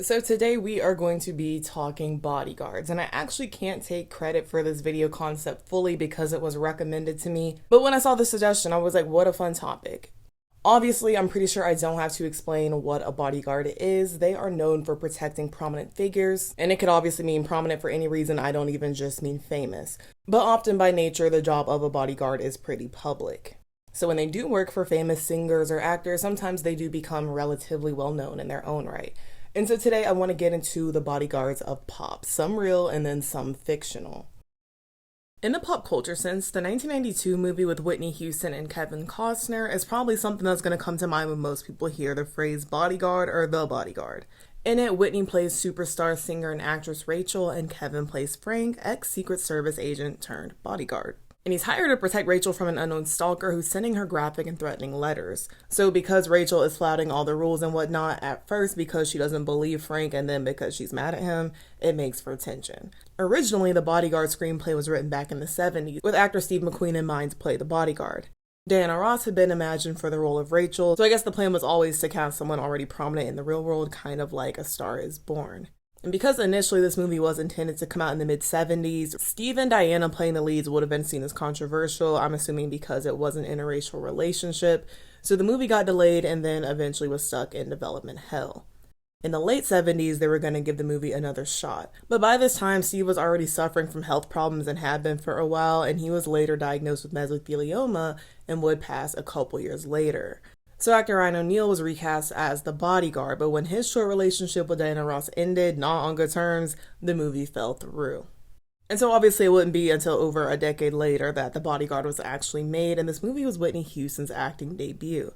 So today we are going to be talking bodyguards, and I actually can't take credit for this video concept fully because it was recommended to me. But when I saw the suggestion, I was like, what a fun topic. Obviously, I'm pretty sure I don't have to explain what a bodyguard is. They are known for protecting prominent figures, and it could obviously mean prominent for any reason. I don't even just mean famous. But often by nature, the job of a bodyguard is pretty public. So when they do work for famous singers or actors, sometimes they do become relatively well known in their own right. And so today I want to get into the bodyguards of pop, some real and then some fictional. In the pop culture sense, the 1992 movie with Whitney Houston and Kevin Costner is probably something that's going to come to mind when most people hear the phrase bodyguard or the bodyguard. In it, Whitney plays superstar singer and actress Rachel, and Kevin plays Frank, ex-Secret Service agent turned bodyguard. And he's hired to protect Rachel from an unknown stalker who's sending her graphic and threatening letters. So because Rachel is flouting all the rules and whatnot, at first because she doesn't believe Frank and then because she's mad at him, it makes for tension. Originally, the Bodyguard screenplay was written back in the 70s, with actor Steve McQueen in mind to play the bodyguard. Diana Ross had been imagined for the role of Rachel, so I guess the plan was always to cast someone already prominent in the real world, kind of like A Star is Born. And because initially this movie was intended to come out in the mid-70s, Steve and Diana playing the leads would have been seen as controversial, I'm assuming because it was an interracial relationship. So the movie got delayed and then eventually was stuck in development hell. In the late 70s, they were going to give the movie another shot. But by this time, Steve was already suffering from health problems and had been for a while, and he was later diagnosed with mesothelioma and would pass a couple years later. So actor Ryan O'Neal was recast as the bodyguard, but when his short relationship with Diana Ross ended, not on good terms, the movie fell through. And so obviously it wouldn't be until over a decade later that The Bodyguard was actually made, and this movie was Whitney Houston's acting debut.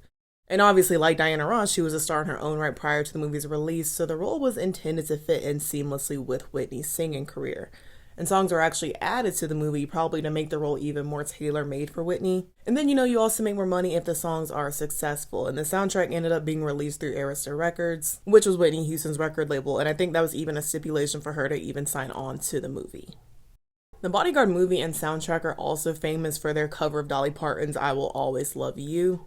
And obviously, like Diana Ross, she was a star in her own right prior to the movie's release, so the role was intended to fit in seamlessly with Whitney's singing career. And songs were actually added to the movie probably to make the role even more tailor-made for Whitney. And then, you also make more money if the songs are successful. And the soundtrack ended up being released through Arista Records, which was Whitney Houston's record label, and I think that was even a stipulation for her to even sign on to the movie. The Bodyguard movie and soundtrack are also famous for their cover of Dolly Parton's I Will Always Love You.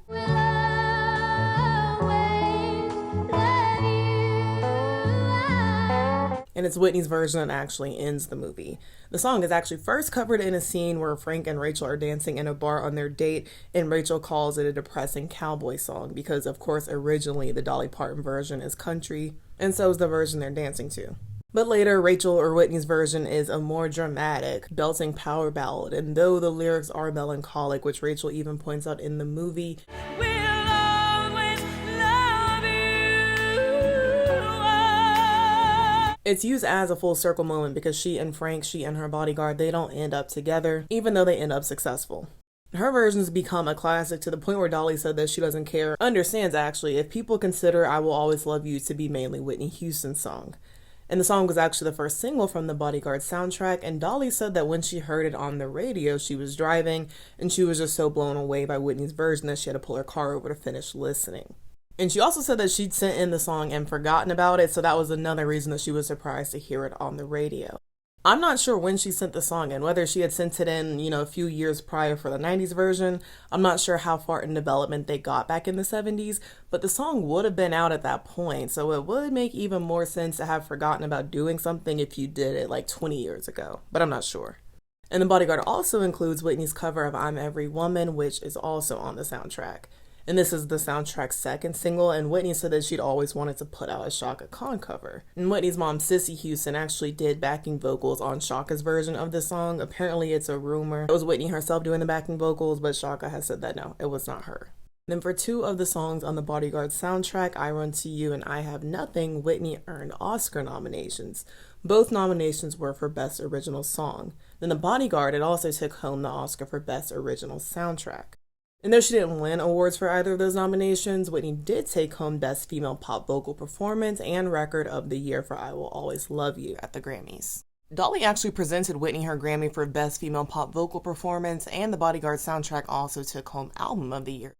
And it's Whitney's version that actually ends the movie. The song is actually first covered in a scene where Frank and Rachel are dancing in a bar on their date, and Rachel calls it a depressing cowboy song because, of course, originally the Dolly Parton version is country, and so is the version they're dancing to. But later, Rachel or Whitney's version is a more dramatic, belting power ballad, and though the lyrics are melancholic, which Rachel even points out in the movie, it's used as a full circle moment because she and her bodyguard, they don't end up together, even though they end up successful. Her versions become a classic to the point where Dolly said that she doesn't care, understands actually, if people consider I Will Always Love You to be mainly Whitney Houston's song. And the song was actually the first single from the Bodyguard soundtrack, and Dolly said that when she heard it on the radio, she was driving, and she was just so blown away by Whitney's version that she had to pull her car over to finish listening. And she also said that she'd sent in the song and forgotten about it, so that was another reason that she was surprised to hear it on the radio. I'm not sure when she sent the song in, whether she had sent it in, a few years prior for the 90s version. I'm not sure how far in development they got back in the 70s, but the song would have been out at that point, so it would make even more sense to have forgotten about doing something if you did it like 20 years ago, but I'm not sure. And The Bodyguard also includes Whitney's cover of I'm Every Woman, which is also on the soundtrack. And this is the soundtrack's second single, and Whitney said that she'd always wanted to put out a Chaka Khan cover. And Whitney's mom, Cissy Houston, actually did backing vocals on Chaka's version of the song. Apparently it's a rumor. It was Whitney herself doing the backing vocals, but Chaka has said that no, it was not her. Then for two of the songs on the Bodyguard soundtrack, I Run to You and I Have Nothing, Whitney earned Oscar nominations. Both nominations were for Best Original Song. Then The Bodyguard, it also took home the Oscar for Best Original Soundtrack. And though she didn't win awards for either of those nominations, Whitney did take home Best Female Pop Vocal Performance and Record of the Year for I Will Always Love You at the Grammys. Dolly actually presented Whitney her Grammy for Best Female Pop Vocal Performance, and the Bodyguard soundtrack also took home Album of the Year.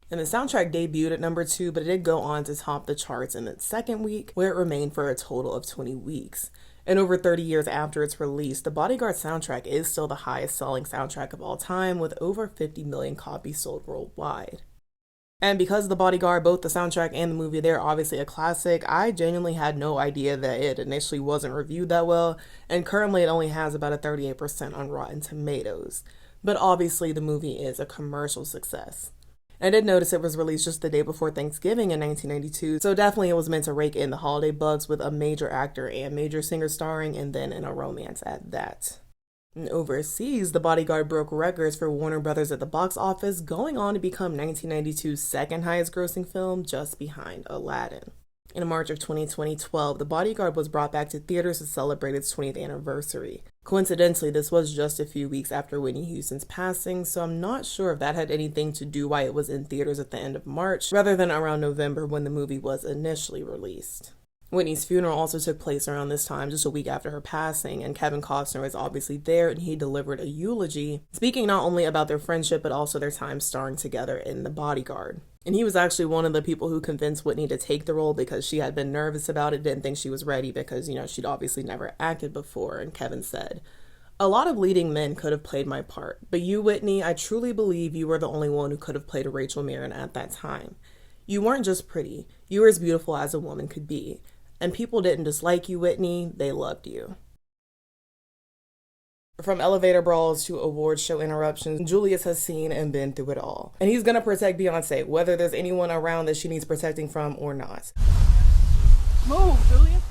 And the soundtrack debuted at number 2, but it did go on to top the charts in its second week, where it remained for a total of 20 weeks. And over 30 years after its release, the Bodyguard soundtrack is still the highest selling soundtrack of all time, with over 50 million copies sold worldwide. And because The Bodyguard, both the soundtrack and the movie, they're obviously a classic, I genuinely had no idea that it initially wasn't reviewed that well, and currently it only has about a 38% on Rotten Tomatoes. But obviously the movie is a commercial success. I did notice it was released just the day before Thanksgiving in 1992, so definitely it was meant to rake in the holiday bucks with a major actor and major singer starring, and then in a romance at that. And overseas, The Bodyguard broke records for Warner Brothers at the box office, going on to become 1992's second highest grossing film, just behind Aladdin. In March of 2012, The Bodyguard was brought back to theaters to celebrate its 20th anniversary. Coincidentally, this was just a few weeks after Whitney Houston's passing, so I'm not sure if that had anything to do why it was in theaters at the end of March, rather than around November when the movie was initially released. Whitney's funeral also took place around this time, just a week after her passing, and Kevin Costner was obviously there, and he delivered a eulogy, speaking not only about their friendship, but also their time starring together in The Bodyguard. And he was actually one of the people who convinced Whitney to take the role because she had been nervous about it, didn't think she was ready because, she'd obviously never acted before. And Kevin said, "A lot of leading men could have played my part, but you, Whitney, I truly believe you were the only one who could have played Rachel Mirren at that time. You weren't just pretty, you were as beautiful as a woman could be. And people didn't dislike you, Whitney, they loved you." From elevator brawls to award show interruptions, Julius has seen and been through it all. And he's gonna protect Beyonce, whether there's anyone around that she needs protecting from or not. Move, Julius.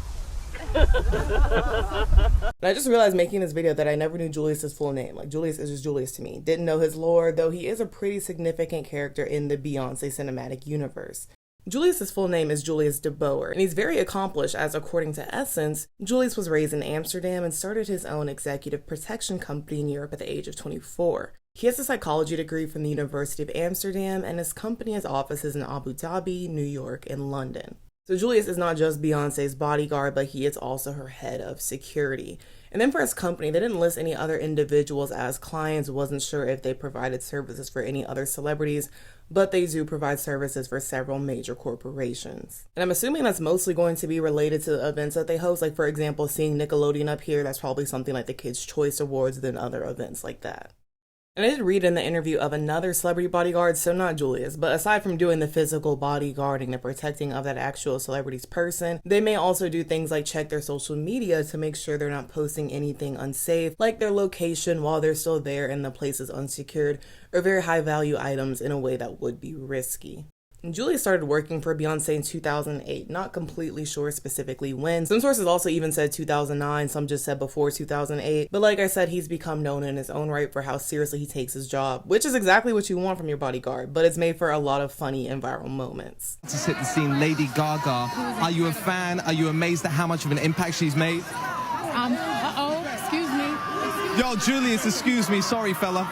And I just realized making this video that I never knew Julius's full name. Like, Julius is just Julius to me. Didn't know his lore, though he is a pretty significant character in the Beyonce cinematic universe. Julius's full name is Julius de Boer, and he's very accomplished as, according to Essence, Julius was raised in Amsterdam and started his own executive protection company in Europe at the age of 24. He has a psychology degree from the University of Amsterdam, and his company has offices in Abu Dhabi, New York, and London. So Julius is not just Beyonce's bodyguard, but he is also her head of security. And then for his company, they didn't list any other individuals as clients, wasn't sure if they provided services for any other celebrities, but they do provide services for several major corporations. And I'm assuming that's mostly going to be related to events that they host, like for example, seeing Nickelodeon up here, that's probably something like the Kids' Choice Awards than other events like that. And I did read in the interview of another celebrity bodyguard, so not Julius, but aside from doing the physical bodyguarding and protecting of that actual celebrity's person, they may also do things like check their social media to make sure they're not posting anything unsafe, like their location while they're still there and the place is unsecured, or very high value items in a way that would be risky. Julius started working for Beyonce in 2008, not completely sure specifically when. Some sources also even said 2009, some just said before 2008. But like I said, he's become known in his own right for how seriously he takes his job, which is exactly what you want from your bodyguard, but it's made for a lot of funny and viral moments. To hit the scene, Lady Gaga. Are you a fan? Are you amazed at how much of an impact she's made? Excuse me. Yo, Julius, excuse me. Sorry, fella.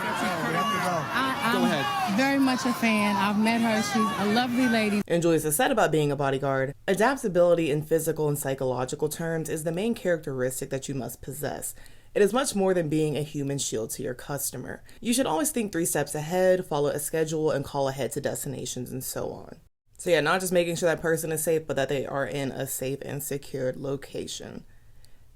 Go ahead. Very much a fan. I've met her. She's a lovely lady. And Julius has said about being a bodyguard, adaptability in physical and psychological terms is the main characteristic that you must possess. It is much more than being a human shield to your customer. You should always think 3 steps ahead, follow a schedule, and call ahead to destinations and so on. So yeah, not just making sure that person is safe, but that they are in a safe and secured location.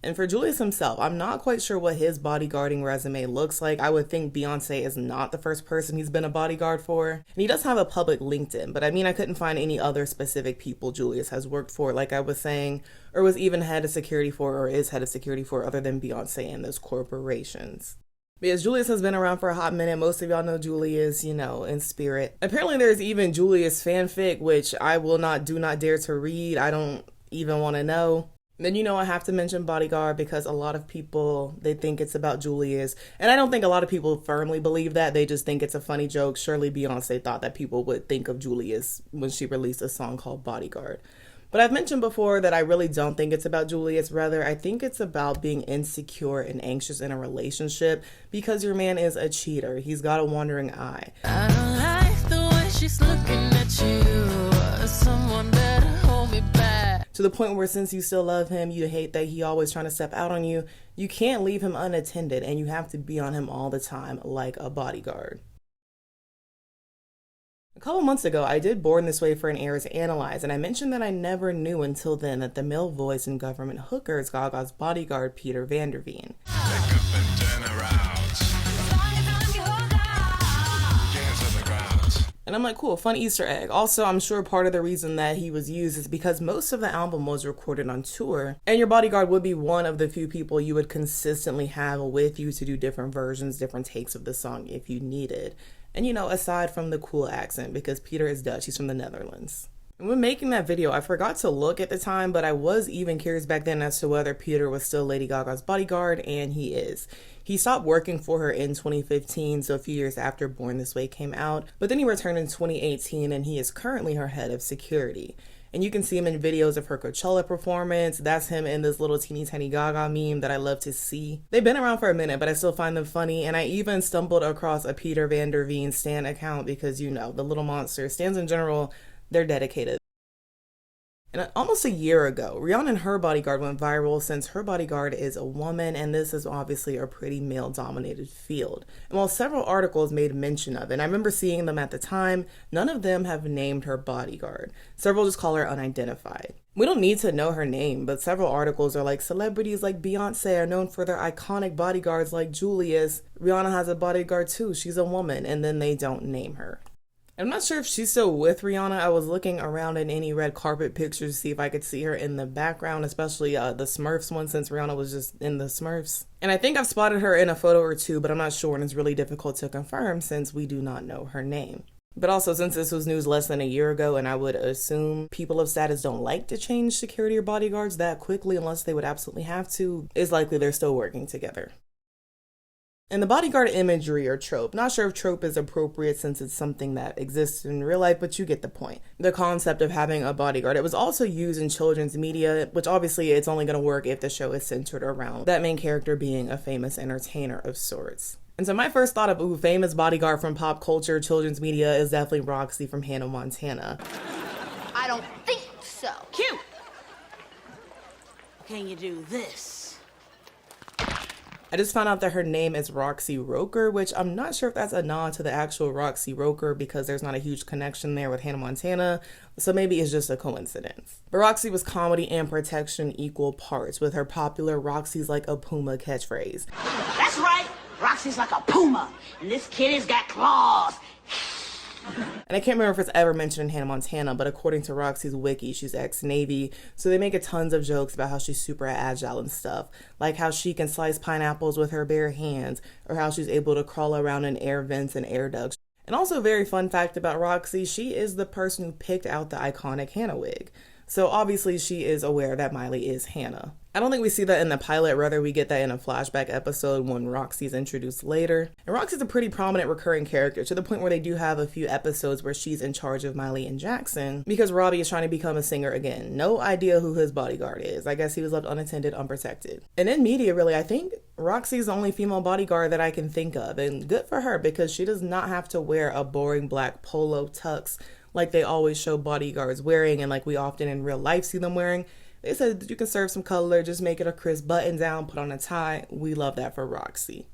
And for Julius himself, I'm not quite sure what his bodyguarding resume looks like. I would think Beyonce is not the first person he's been a bodyguard for. And he does have a public LinkedIn, but I mean, I couldn't find any other specific people Julius has worked for, like I was saying, or was even head of security for, or is head of security for, other than Beyonce and those corporations. Because Julius has been around for a hot minute. Most of y'all know Julius, in spirit. Apparently there's even Julius fanfic, which I do not dare to read. I don't even want to know. Then I have to mention Bodyguard because a lot of people, they think it's about Julius. And I don't think a lot of people firmly believe that. They just think it's a funny joke. Surely Beyonce thought that people would think of Julius when she released a song called Bodyguard. But I've mentioned before that I really don't think it's about Julius. Rather, I think it's about being insecure and anxious in a relationship because your man is a cheater. He's got a wandering eye. I don't like the way she's looking at you. Someone better hold me back. To the point where since you still love him, you hate that he always trying to step out on you. You can't leave him unattended and you have to be on him all the time like a bodyguard. A couple months ago, I did Born This Way for an Heir to Analyze, and I mentioned that I never knew until then that the male voice in Government Hooker is Gaga's bodyguard, Peter Vanderveen. And I'm like, cool, fun Easter egg. Also, I'm sure part of the reason that he was used is because most of the album was recorded on tour, and your bodyguard would be one of the few people you would consistently have with you to do different versions, different takes of the song if you needed. And aside from the cool accent, because Peter is Dutch, he's from the Netherlands. And when making that video, I forgot to look at the time, but I was even curious back then as to whether Peter was still Lady Gaga's bodyguard, and he is. He stopped working for her in 2015, so a few years after Born This Way came out, but then he returned in 2018, and he is currently her head of security. And you can see him in videos of her Coachella performance. That's him in this little teeny tiny Gaga meme that I love to see. They've been around for a minute, but I still find them funny. And I even stumbled across a Peter Van Der Veen stan account because, the little monster. Stans in general, they're dedicated. And almost a year ago, Rihanna and her bodyguard went viral since her bodyguard is a woman, and this is obviously a pretty male-dominated field. And while several articles made mention of it, and I remember seeing them at the time, none of them have named her bodyguard. Several just call her unidentified. We don't need to know her name, but several articles are like, celebrities like Beyonce are known for their iconic bodyguards like Julius. Rihanna has a bodyguard too, she's a woman, and then they don't name her. I'm not sure if she's still with Rihanna. I was looking around in any red carpet pictures to see if I could see her in the background, especially the Smurfs one, since Rihanna was just in the Smurfs. And I think I've spotted her in a photo or two, but I'm not sure, and it's really difficult to confirm since we do not know her name. But also, since this was news less than a year ago, and I would assume people of status don't like to change security or bodyguards that quickly unless they would absolutely have to, it's likely they're still working together. And the bodyguard imagery or trope, not sure if trope is appropriate since it's something that exists in real life, but you get the point. The concept of having a bodyguard, it was also used in children's media, which obviously it's only going to work if the show is centered around that main character being a famous entertainer of sorts. And so my first thought of famous bodyguard from pop culture, children's media is definitely Roxy from Hannah Montana. I don't think so. Cute. Can you do this? I just found out that her name is Roxy Roker, which I'm not sure if that's a nod to the actual Roxy Roker because there's not a huge connection there with Hannah Montana, so maybe it's just a coincidence. But Roxy was comedy and protection equal parts, with her popular Roxy's like a puma catchphrase. That's right. Roxy's like a puma, and this kitty's got claws. And I can't remember if it's ever mentioned in Hannah Montana, but according to Roxy's wiki, she's ex-Navy, so they make a tons of jokes about how she's super agile and stuff, like how she can slice pineapples with her bare hands, or how she's able to crawl around in air vents and air ducts. And also a very fun fact about Roxy, she is the person who picked out the iconic Hannah wig. So obviously she is aware that Miley is Hannah. I don't think we see that in the pilot, rather we get that in a flashback episode when Roxy's introduced later. And Roxy's a pretty prominent recurring character to the point where they do have a few episodes where she's in charge of Miley and Jackson because Robbie is trying to become a singer again. No idea who his bodyguard is. I guess he was left unattended, unprotected. And in media, really, I think Roxy's the only female bodyguard that I can think of, and good for her because she does not have to wear a boring black polo tux like they always show bodyguards wearing and like we often in real life see them wearing. They said that you can serve some color, just make it a crisp button down, put on a tie. We love that for Roxy.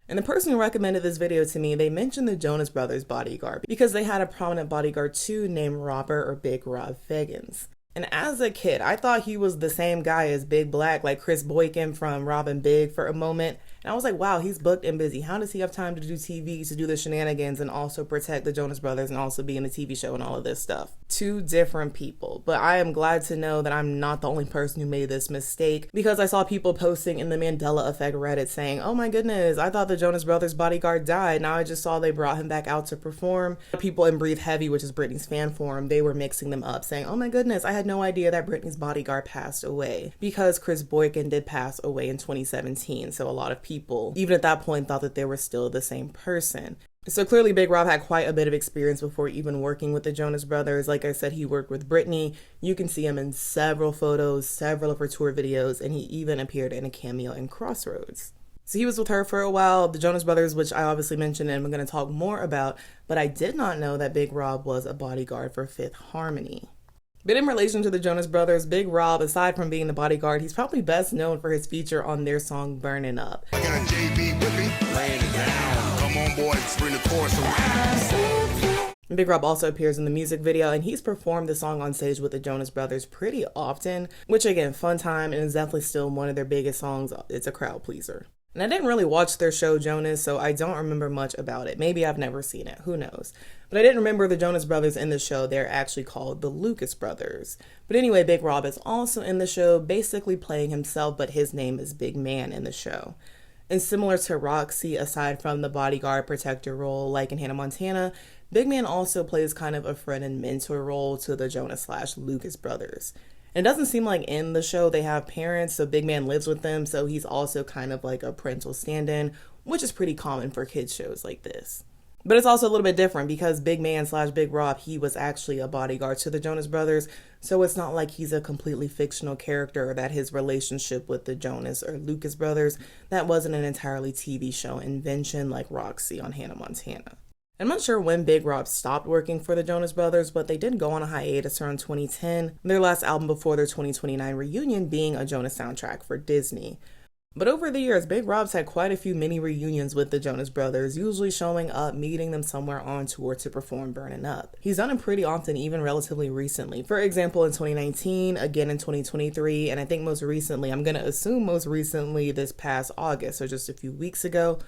And the person who recommended this video to me, they mentioned the Jonas Brothers bodyguard because they had a prominent bodyguard too named Robert or Big Rob Figgins. And as a kid, I thought he was the same guy as Big Black, like Chris Boykin from Robin Big for a moment. And I was like, wow, he's booked and busy. How does he have time to do TV, to do the shenanigans, and also protect the Jonas Brothers and also be in the TV show and all of this stuff? Two different people. But I am glad to know that I'm not the only person who made this mistake because I saw people posting in the Mandela Effect Reddit saying, oh my goodness, I thought the Jonas Brothers bodyguard died. Now I just saw they brought him back out to perform. People in Breathe Heavy, which is Britney's fan forum, they were mixing them up saying, oh my goodness, I had no idea that Britney's bodyguard passed away because Chris Boykin did pass away in 2017. So a lot of people, even at that point, thought that they were still the same person. So clearly Big Rob had quite a bit of experience before even working with the Jonas Brothers. Like I said, he worked with Britney. You can see him in several photos, several of her tour videos, and he even appeared in a cameo in Crossroads. So he was with her for a while, the Jonas Brothers, which I obviously mentioned and I'm going to talk more about, but I did not know that Big Rob was a bodyguard for Fifth Harmony. But in relation to the Jonas Brothers, Big Rob, aside from being the bodyguard, he's probably best known for his feature on their song Burnin' Up. I got JB with me, laying it down. Come on, boys, bring the chorus around. Big Rob also appears in the music video, and he's performed the song on stage with the Jonas Brothers pretty often, which again, fun time, and is definitely still one of their biggest songs. It's a crowd pleaser. And I didn't really watch their show Jonas, so I don't remember much about it. Maybe I've never seen it, who knows. But I didn't remember the Jonas Brothers in the show. They're actually called the Lucas Brothers. But anyway, Big Rob is also in the show, basically playing himself, but his name is Big Man in the show. And similar to Roxy, aside from the bodyguard protector role like in Hannah Montana, Big Man also plays kind of a friend and mentor role to the Jonas/Lucas brothers. It doesn't seem like in the show they have parents, so Big Man lives with them, so he's also kind of like a parental stand-in, which is pretty common for kids shows like this. But it's also a little bit different because Big Man/Big Rob, he was actually a bodyguard to the Jonas Brothers, so it's not like he's a completely fictional character or that his relationship with the Jonas or Lucas brothers, that wasn't an entirely TV show invention like Roxy on Hannah Montana. I'm not sure when Big Rob stopped working for the Jonas Brothers, but they did go on a hiatus around 2010, their last album before their 2029 reunion being a Jonas soundtrack for Disney. But over the years, Big Rob's had quite a few mini reunions with the Jonas Brothers, usually showing up, meeting them somewhere on tour to perform Burnin' Up. He's done it pretty often, even relatively recently. For example, in 2019, again in 2023, and I think most recently, I'm going to assume most recently this past August, or just a few weeks ago,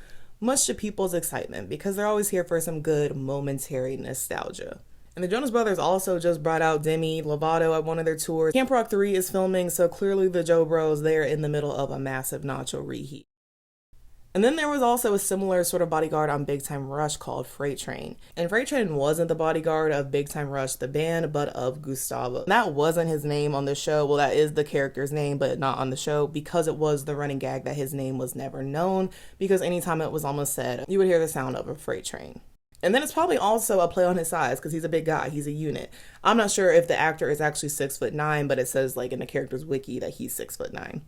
much to people's excitement because they're always here for some good momentary nostalgia. And the Jonas Brothers also just brought out Demi Lovato at one of their tours. Camp Rock 3 is filming, so clearly the Joe Bros, they're in the middle of a massive nacho reheat. And then there was also a similar sort of bodyguard on Big Time Rush called Freight Train. And Freight Train wasn't the bodyguard of Big Time Rush, the band, but of Gustavo. That wasn't his name on the show. Well, that is the character's name, but not on the show because it was the running gag that his name was never known because anytime it was almost said, you would hear the sound of a freight train. And then it's probably also a play on his size because he's a big guy. He's a unit. I'm not sure if the actor is actually 6'9", but it says like in the character's wiki that he's 6'9".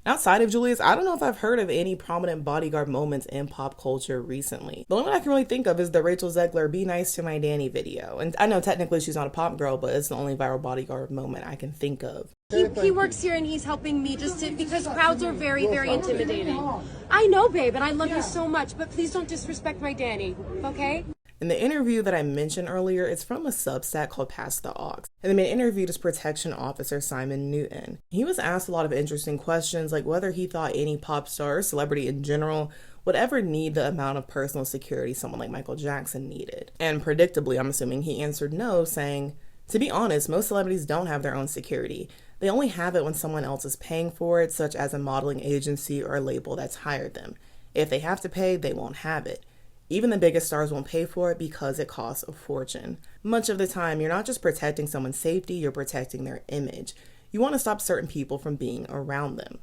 Outside of Julius, I don't know if I've heard of any prominent bodyguard moments in pop culture recently. The only one I can really think of is the Rachel Zegler "Be Nice to My Danny" video. And I know technically she's not a pop girl, but it's the only viral bodyguard moment I can think of. He works here and he's helping me because crowds are very, very intimidating. I know, babe, and I love you so much, but please don't disrespect my Danny, okay? In the interview that I mentioned earlier, it's from a Substack called Pass the Aux. And the main interviewed his protection officer, Simon Newton. He was asked a lot of interesting questions, like whether he thought any pop star or celebrity in general would ever need the amount of personal security someone like Michael Jackson needed. And predictably, I'm assuming he answered no, saying, "To be honest, most celebrities don't have their own security. They only have it when someone else is paying for it, such as a modeling agency or a label that's hired them. If they have to pay, they won't have it. Even the biggest stars won't pay for it because it costs a fortune. Much of the time, you're not just protecting someone's safety, you're protecting their image. You want to stop certain people from being around them."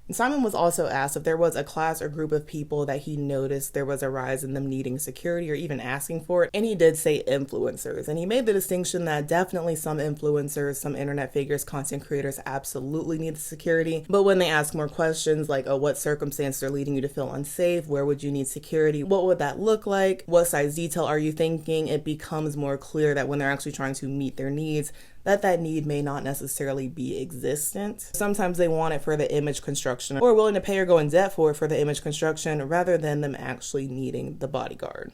And Simon was also asked if there was a class or group of people that he noticed there was a rise in them needing security or even asking for it, and he did say influencers. And he made the distinction that definitely some influencers, some internet figures, content creators absolutely need the security. But when they ask more questions like, oh, what circumstance are leading you to feel unsafe? Where would you need security? What would that look like? What size detail are you thinking? It becomes more clear that when they're actually trying to meet their needs, that need may not necessarily be existent. Sometimes they want it for the image construction or are willing to pay or go in debt for it for the image construction rather than them actually needing the bodyguard.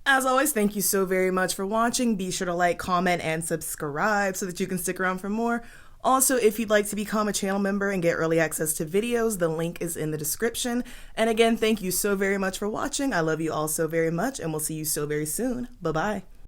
As always, thank you so very much for watching. Be sure to like, comment, and subscribe so that you can stick around for more. Also, if you'd like to become a channel member and get early access to videos, the link is in the description. And again, thank you so very much for watching. I love you all so very much, and we'll see you so very soon. Bye-bye.